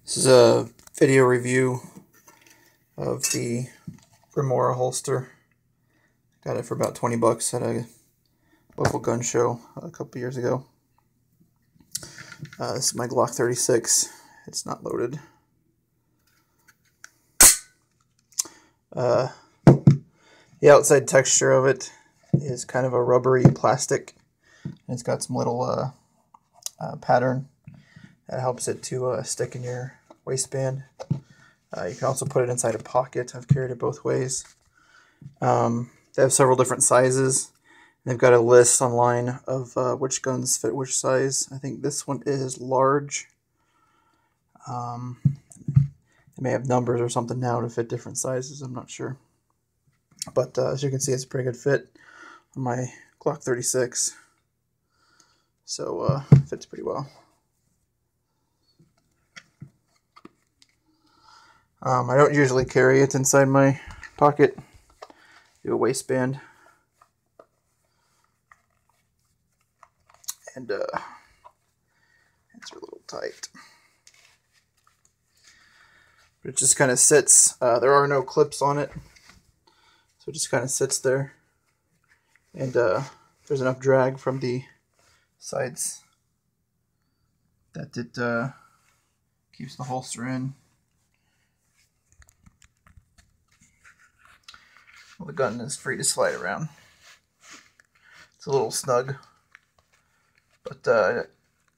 This is a video review of the Remora holster. Got it for about 20 bucks at a local gun show a couple years ago. This is my Glock 36. It's not loaded. The outside texture of it is kind of a rubbery plastic. It's got some little pattern that helps it to stick in your waistband. You can also put it inside a pocket. I've carried it both ways. They have several different sizes. They've got a list online of which guns fit which size. I think this one is large. They may have numbers or something now to fit different sizes. I'm not sure. But as you can see, it's a pretty good fit on my Glock 36. So fits pretty well. I don't usually carry it inside my pocket. Do a waistband. And it's a little tight. But it just kind of sits. There are no clips on it. So it just kind of sits there. And there's enough drag from the sides that it keeps the holster in. Well, the gun is free to slide around. It's a little snug, but I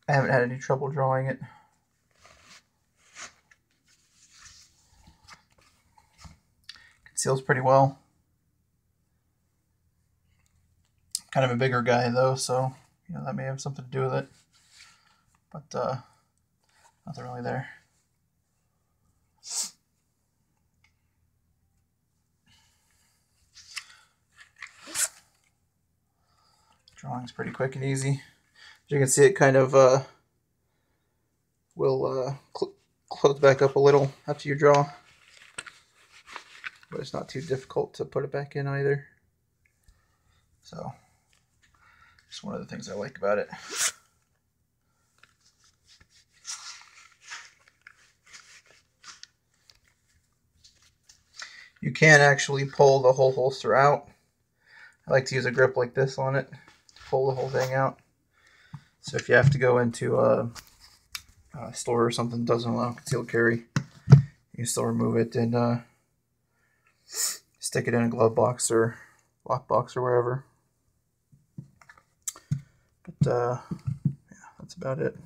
haven't had any trouble drawing it. Conceals pretty well. Kind of a bigger guy though, so that may have something to do with it. But nothing really there. Drawing's pretty quick and easy. As you can see, it kind of will close back up a little after you draw, but it's not too difficult to put it back in either. So, just one of the things I like about it. You can actually pull the whole holster out. I like to use a grip like this on it to pull the whole thing out. So if you have to go into a store or something that doesn't allow concealed carry, you can still remove it and stick it in a glove box or lockbox or wherever. But yeah, that's about it.